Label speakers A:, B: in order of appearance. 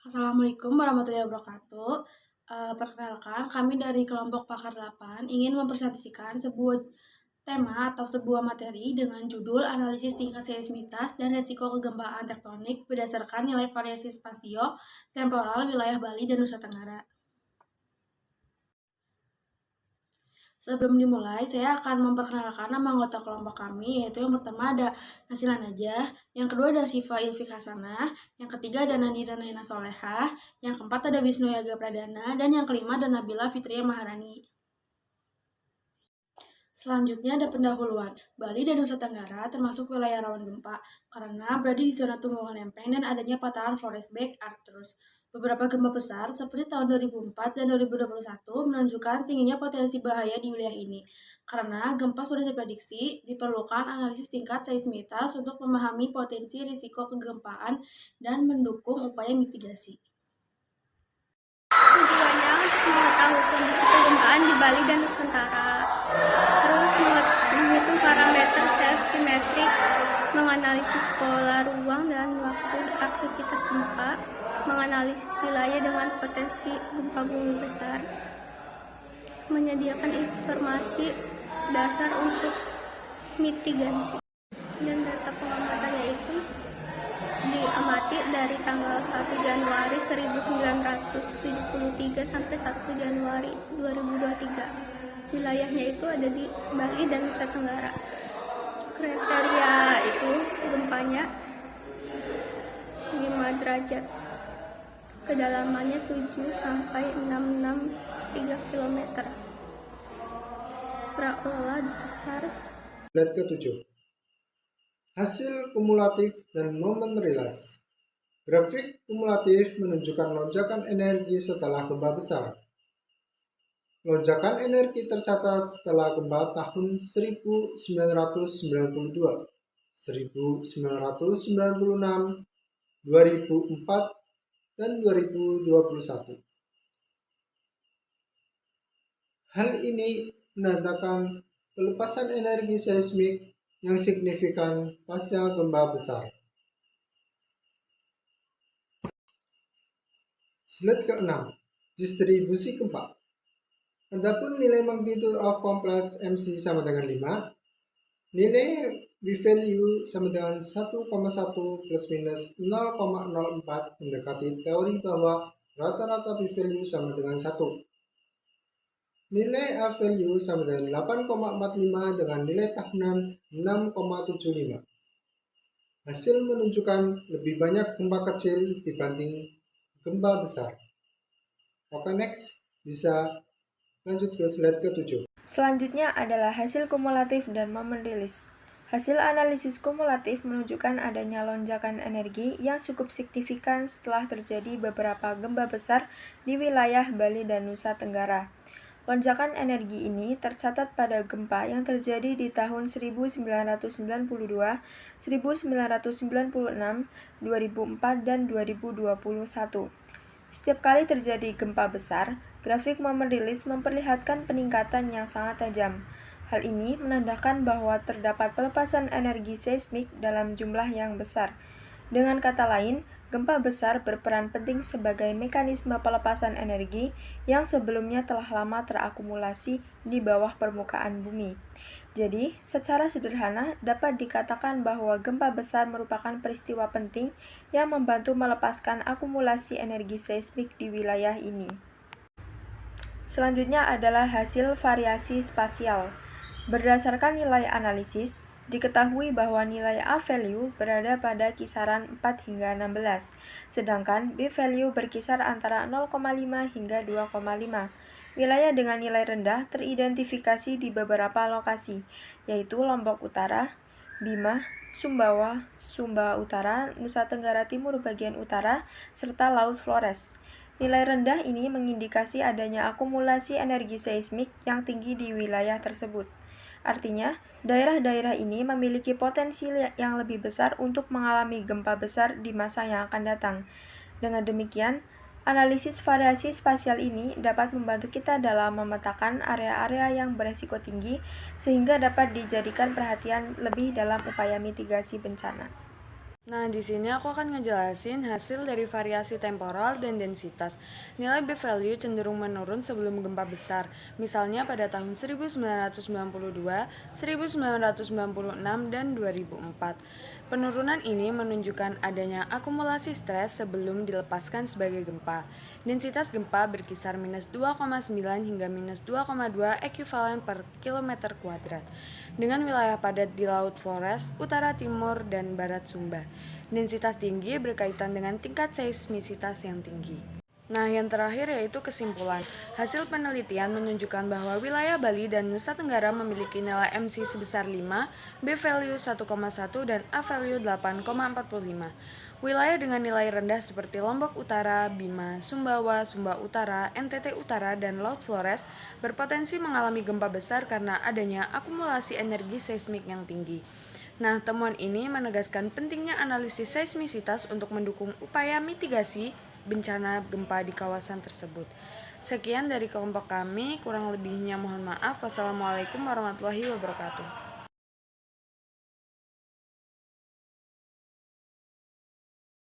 A: Assalamualaikum warahmatullahi wabarakatuh. Perkenalkan, kami dari kelompok Pakar 8 ingin mempresentasikan sebuah tema atau sebuah materi dengan judul analisis tingkat seismitas dan resiko kegempaan tektonik berdasarkan nilai variasi spasio temporal wilayah Bali dan Nusa Tenggara. Sebelum dimulai, saya akan memperkenalkan nama anggota kelompok kami, yaitu yang pertama ada Nasila Najah, yang kedua ada Siva Ilfik Hasanah, yang ketiga ada Nandira Naina Solehah, yang keempat ada Wisnu Yaga Pradana, dan yang kelima ada Nabila Fitria Maharani. Selanjutnya ada pendahuluan. Bali dan Nusa Tenggara termasuk wilayah rawan gempa karena berada di zona tumbuhan lempeng dan adanya patahan Flores Back Arcturus. Beberapa gempa besar seperti tahun 2004 dan 2021 menunjukkan tingginya potensi bahaya di wilayah ini. Karena gempa sudah diprediksi, diperlukan analisis tingkat seismitas untuk memahami potensi risiko kegempaan dan mendukung upaya mitigasi.
B: Tujuannya untuk mengetahui kondisi kegempaan di Bali dan Nusantara, terus menghitung parameter seismimetrik, menganalisis pola ruang dan waktu aktivitas gempa, menganalisis wilayah dengan potensi gempa bumi besar, menyediakan informasi dasar untuk mitigasi, dan data pengamatannya itu diamati dari tanggal 1 Januari 1973 sampai 1 Januari 2023. Wilayahnya itu ada di Bali dan Nusa Tenggara. Kriteria itu gempanya 5 derajat. Kedalamannya 7 sampai 663 km. Praola dasar.
C: Slide ke-7. Hasil kumulatif dan momen rilis. Grafik kumulatif menunjukkan lonjakan energi setelah gempa besar. Lonjakan energi tercatat setelah gempa tahun 1992, 1996, 2004, dan 2021. Hal ini menandakan pelepasan energi seismik yang signifikan pasca gempa besar. Slide ke-6. Distribusi gempa. Adapun nilai magnitude of complex MC sama dengan 5, nilai B-value sama dengan 1,1 plus minus 0,04 mendekati teori bahwa rata-rata B-value sama dengan 1. Nilai A-value sama dengan 8,45 dengan nilai tahunan 6,75. Hasil menunjukkan lebih banyak gempa kecil dibanding gempa besar. Oke, next. Bisa lanjut ke slide ke-7.
D: Selanjutnya adalah hasil kumulatif dan momen rilis. Hasil analisis kumulatif menunjukkan adanya lonjakan energi yang cukup signifikan setelah terjadi beberapa gempa besar di wilayah Bali dan Nusa Tenggara. Lonjakan energi ini tercatat pada gempa yang terjadi di tahun 1992, 1996, 2004, dan 2021. Setiap kali terjadi gempa besar, grafik momen rilis memperlihatkan peningkatan yang sangat tajam. Hal ini menandakan bahwa terdapat pelepasan energi seismik dalam jumlah yang besar. Dengan kata lain, gempa besar berperan penting sebagai mekanisme pelepasan energi yang sebelumnya telah lama terakumulasi di bawah permukaan bumi. Jadi, secara sederhana dapat dikatakan bahwa gempa besar merupakan peristiwa penting yang membantu melepaskan akumulasi energi seismik di wilayah ini. Selanjutnya adalah hasil variasi spasial. Berdasarkan nilai analisis, diketahui bahwa nilai A-value berada pada kisaran 4 hingga 16, sedangkan B-value berkisar antara 0,5 hingga 2,5. Wilayah dengan nilai rendah teridentifikasi di beberapa lokasi, yaitu Lombok Utara, Bima, Sumbawa, Sumba Utara, Nusa Tenggara Timur bagian utara, serta Laut Flores. Nilai rendah ini mengindikasi adanya akumulasi energi seismik yang tinggi di wilayah tersebut. Artinya, daerah-daerah ini memiliki potensi yang lebih besar untuk mengalami gempa besar di masa yang akan datang. Dengan demikian, analisis variasi spasial ini dapat membantu kita dalam memetakan area-area yang beresiko tinggi sehingga dapat dijadikan perhatian lebih dalam upaya mitigasi bencana.
E: Nah, di sini aku akan ngejelasin hasil dari variasi temporal dan densitas. Nilai B value cenderung menurun sebelum gempa besar, misalnya pada tahun 1992, 1996, dan 2004. Penurunan ini menunjukkan adanya akumulasi stres sebelum dilepaskan sebagai gempa. Densitas gempa berkisar minus 2,9 hingga minus 2,2 ekuivalen per kilometer kuadrat, dengan wilayah padat di Laut Flores, utara timur, dan barat Sumba. Densitas tinggi berkaitan dengan tingkat seismisitas yang tinggi. Nah, yang terakhir yaitu kesimpulan. Hasil penelitian menunjukkan bahwa wilayah Bali dan Nusa Tenggara memiliki nilai MC sebesar 5, B value 1,1, dan A value 8,45. Wilayah dengan nilai rendah seperti Lombok Utara, Bima, Sumbawa, Sumba Utara, NTT Utara, dan Laut Flores berpotensi mengalami gempa besar karena adanya akumulasi energi seismik yang tinggi. Nah, temuan ini menegaskan pentingnya analisis seismisitas untuk mendukung upaya mitigasi bencana gempa di kawasan tersebut. Sekian dari kelompok kami, kurang lebihnya mohon maaf. Wassalamualaikum warahmatullahi wabarakatuh.